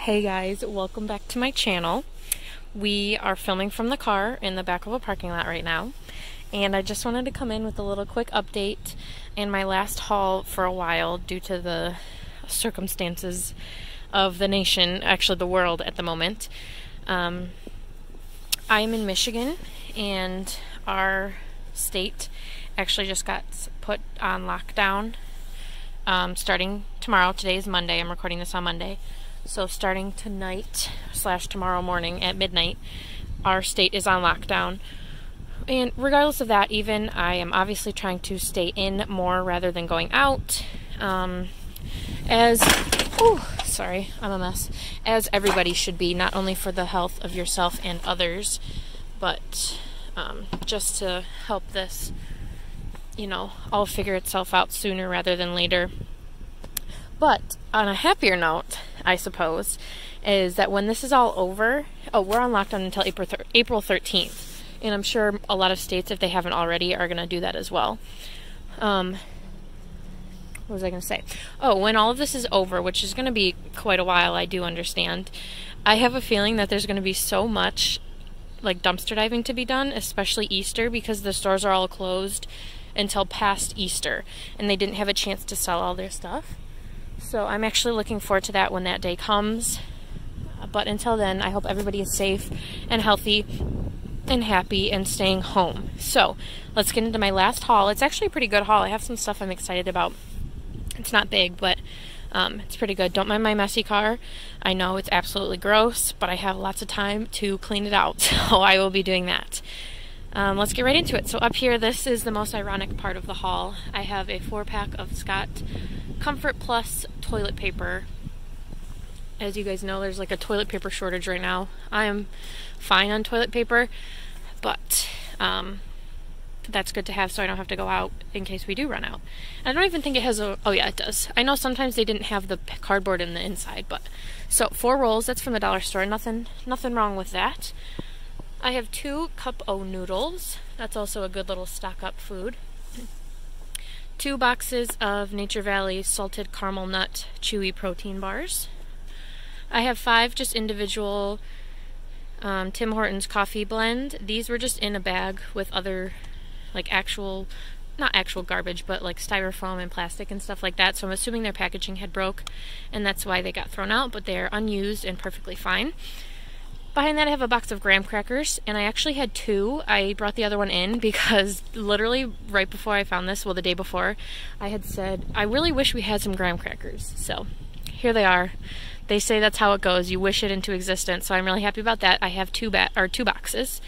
Hey guys, welcome back to my channel. We are filming from the car in the back of a parking lot right now, and I just wanted to come in with a little quick update and my last haul for a while due to the circumstances of the nation, actually the world at the moment. I am in Michigan, and our state actually just got put on lockdown starting tomorrow. Today is Monday. I'm recording this on Monday. So starting tonight / tomorrow morning at midnight, our state is on lockdown. And regardless of that, even I am obviously trying to stay in more rather than going out. As everybody should be, not only for the health of yourself and others, but just to help this, all figure itself out sooner rather than later. But on a happier note, I suppose, is that when this is all over, we're on lockdown until April 13th. And I'm sure a lot of states, if they haven't already, are going to do that as well. What was I going to say? When all of this is over, which is going to be quite a while, I do understand, I have a feeling that there's going to be so much like dumpster diving to be done, especially Easter, because the stores are all closed until past Easter, and they didn't have a chance to sell all their stuff. So I'm actually looking forward to that when that day comes. But until then, I hope everybody is safe and healthy and happy and staying home. So let's get into my last haul. It's actually a pretty good haul. I have some stuff I'm excited about. It's not big, but it's pretty good. Don't mind my messy car. I know it's absolutely gross, but I have lots of time to clean it out, so I will be doing that. Let's get right into it. So up here, this is the most ironic part of the haul. I have a 4-pack of Scott Comfort Plus toilet paper. As you guys know, there's like a toilet paper shortage right now. I am fine on toilet paper, but that's good to have so I don't have to go out in case we do run out. I don't even think it has a... Oh yeah, it does. I know sometimes they didn't have the cardboard in the inside, but... So 4 rolls, that's from the dollar store. Nothing wrong with that. I have 2 cup o' noodles. That's also a good little stock up food. 2 boxes of Nature Valley salted caramel nut chewy protein bars. I have 5 just individual Tim Hortons coffee blend. These were just in a bag with other like not actual garbage, but like styrofoam and plastic and stuff like that. So I'm assuming their packaging had broke and that's why they got thrown out, but they're unused and perfectly fine. Behind that I have a box of graham crackers, and I actually had 2. I brought the other one in because literally right before I found this, well, the day before, I had said, I really wish we had some graham crackers. So here they are. They say that's how it goes. You wish it into existence, so I'm really happy about that. I have 2 boxes.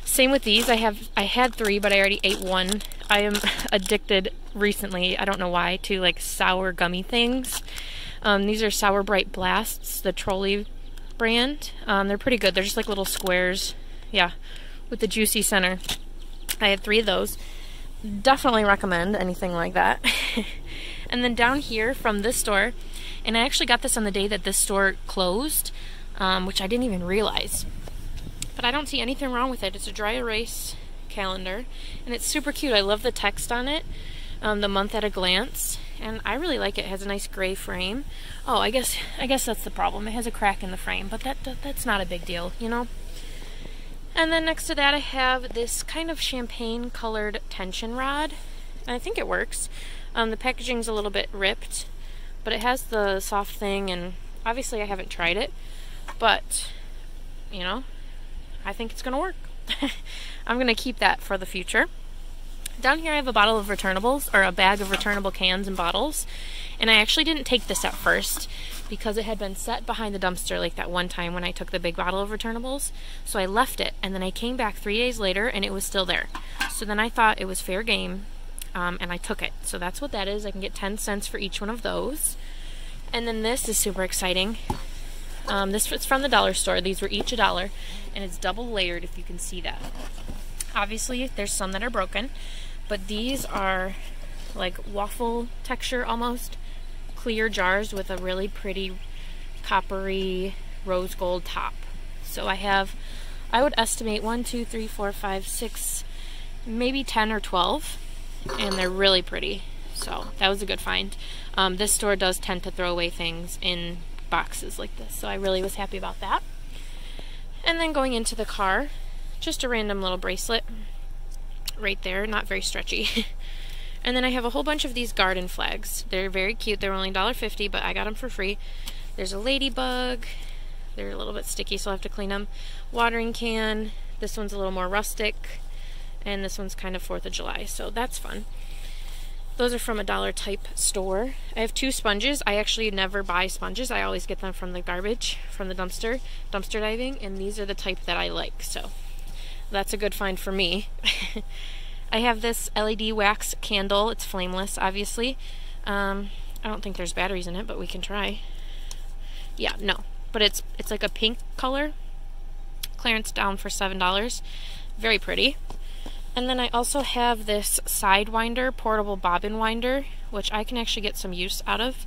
Same with these. I had 3, but I already ate 1. I am addicted recently, I don't know why, to like sour gummy things. These are Sour Bright Blasts, the trolley brand. They're pretty good. They're just like little squares, yeah, with the juicy center. I had 3 of those. Definitely recommend anything like that. And then down here from this store, and I actually got this on the day that this store closed, which I didn't even realize, but I don't see anything wrong with it. It's a dry erase calendar, and it's super cute. I love the text on it, the month at a glance. And I really like it. It has a nice gray frame. Oh, I guess that's the problem. It has a crack in the frame, but that's not a big deal, And then next to that I have this kind of champagne colored tension rod. And I think it works. The packaging's a little bit ripped, but it has the soft thing, and obviously I haven't tried it, but I think it's gonna work. I'm gonna keep that for the future. Down here I have a bottle of returnables, or a bag of returnable cans and bottles, and I actually didn't take this at first because it had been set behind the dumpster like that one time when I took the big bottle of returnables, so I left it, and then I came back 3 days later and it was still there. So then I thought it was fair game, and I took it. So that's what that is. I can get 10 cents for each one of those. And then this is super exciting. This is from the dollar store. These were each $1, and it's double layered, if you can see that. Obviously there's some that are broken, but these are like waffle texture almost, clear jars with a really pretty coppery rose gold top. So I would estimate 1, 2, 3, 4, 5, 6, maybe 10 or 12, and they're really pretty. So that was a good find. This store does tend to throw away things in boxes like this. So I really was happy about that. And then going into the car, just a random little bracelet right there, not very stretchy. And then I have a whole bunch of these garden flags. They're very cute. They're only $1.50, but I got them for free. There's a ladybug. They're a little bit sticky, so I'll have to clean them. Watering can. This one's a little more rustic. And this one's kind of 4th of July, so that's fun. Those are from a dollar type store. I have 2 sponges. I actually never buy sponges. I always get them from the garbage, from the dumpster diving, and these are the type that I like, so that's a good find for me. I have this LED wax candle. It's flameless, obviously. I don't think there's batteries in it, but we can try. Yeah, no, but it's like a pink color. Clearance down for $7. Very pretty. And then I also have this Sidewinder portable bobbin winder, which I can actually get some use out of.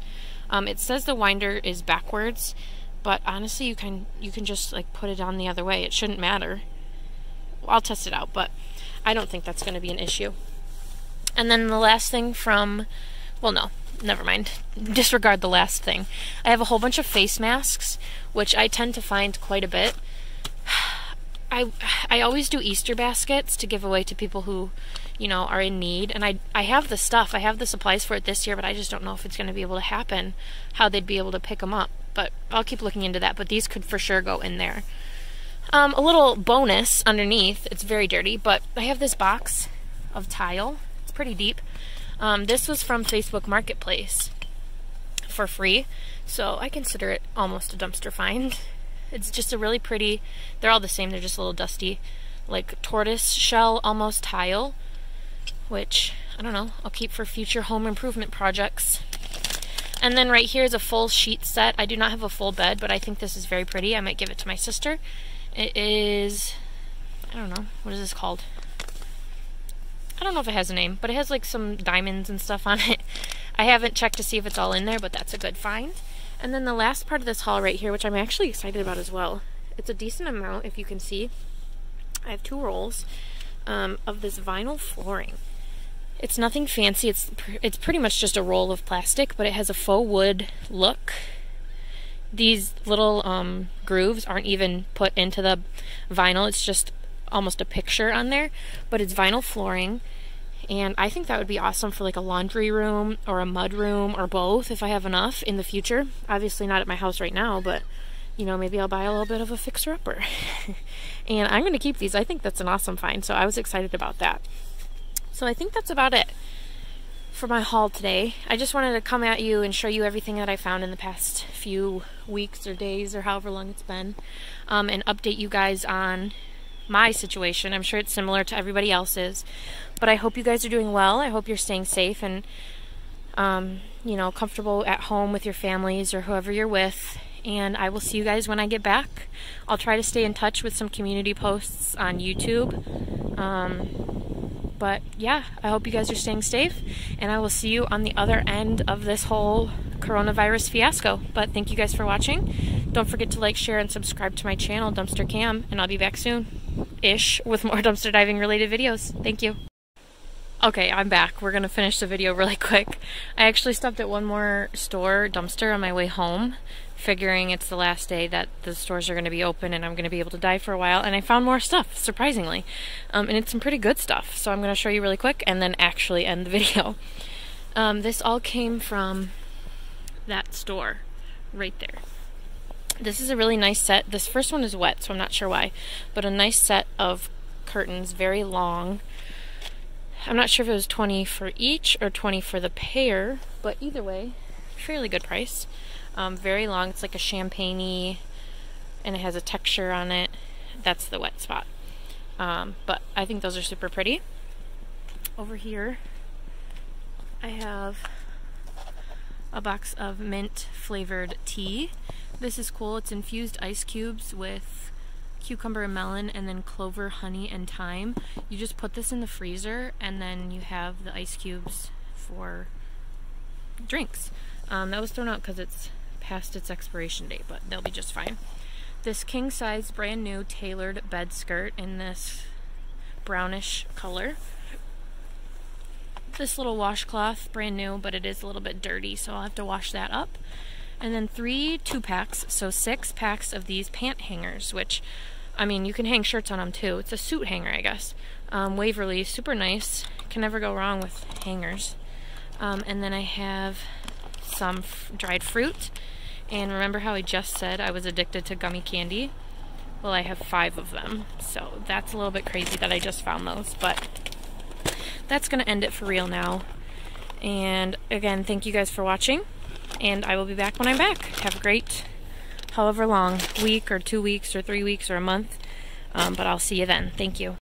It says the winder is backwards, but honestly you can just like put it on the other way. It shouldn't matter. I'll test it out, but I don't think that's going to be an issue. And then the last thing from, well, no, never mind. Disregard the last thing. I have a whole bunch of face masks, which I tend to find quite a bit. I always do Easter baskets to give away to people who, you know, are in need. And I have the stuff. I have the supplies for it this year, but I just don't know if it's going to be able to happen, how they'd be able to pick them up. But I'll keep looking into that. But these could for sure go in there. A little bonus underneath. It's very dirty, but I have this box of tile. It's pretty deep. This was from Facebook Marketplace for free, so I consider it almost a dumpster find. It's just a really pretty, they're all the same, they're just a little dusty, like tortoise shell almost tile, which, I don't know, I'll keep for future home improvement projects. And then right here is a full sheet set. I do not have a full bed, but I think this is very pretty. I might give it to my sister. It is, I don't know, what is this called? I don't know if it has a name, but it has like some diamonds and stuff on it. I haven't checked to see if it's all in there, but that's a good find. And then the last part of this haul right here, which I'm actually excited about as well. It's a decent amount, if you can see. I have 2 rolls of this vinyl flooring. It's nothing fancy. It's pretty much just a roll of plastic, but it has a faux wood look. These little grooves aren't even put into the vinyl. It's just almost a picture on there, but it's vinyl flooring. And I think that would be awesome for like a laundry room or a mud room or both if I have enough in the future. Obviously not at my house right now, but you know, maybe I'll buy a little bit of a fixer-upper. And I'm going to keep these. I think that's an awesome find, so I was excited about that. So I think that's about it for my haul today. I just wanted to come at you and show you everything that I found in the past few weeks or days or however long it's been, and update you guys on my situation. I'm sure it's similar to everybody else's, but I hope you guys are doing well. I hope you're staying safe and you know, comfortable at home with your families or whoever you're with. And I will see you guys when I get back. I'll try to stay in touch with some community posts on YouTube. But yeah, I hope you guys are staying safe, and I will see you on the other end of this whole coronavirus fiasco. But thank you guys for watching. Don't forget to like, share, and subscribe to my channel, Dumpster Cam, and I'll be back soon-ish with more dumpster diving related videos. Thank you. Okay, I'm back. We're gonna finish the video really quick. I actually stopped at one more store, dumpster, on my way home, figuring it's the last day that the stores are going to be open and I'm going to be able to dive for a while, and I found more stuff, surprisingly. And it's some pretty good stuff, so I'm going to show you really quick and then actually end the video. This all came from that store right there. This is a really nice set. This first one is wet, so I'm not sure why, but a nice set of curtains, very long. I'm not sure if it was 20 for each or 20 for the pair, but either way, fairly good price. Very long. It's like a champagne-y, and it has a texture on it. That's the wet spot. But I think those are super pretty. Over here, I have a box of mint flavored tea. This is cool. It's infused ice cubes with cucumber and melon, and then clover, honey, and thyme. You just put this in the freezer, and then you have the ice cubes for drinks. That was thrown out because it's past its expiration date, but they'll be just fine. This king size brand new tailored bed skirt in this brownish color. This little washcloth, brand new, but it is a little bit dirty, so I'll have to wash that up. And then 3 2-packs, so 6 packs of these pant hangers, which, I mean, you can hang shirts on them too. It's a suit hanger, I guess. Waverly, super nice. Can never go wrong with hangers. And then I have some dried fruit. And remember how I just said I was addicted to gummy candy? Well, I have 5 of them. So that's a little bit crazy that I just found those. But that's going to end it for real now. And again, thank you guys for watching. And I will be back when I'm back. Have a great, however long, week or 2 weeks or 3 weeks or a month. But I'll see you then. Thank you.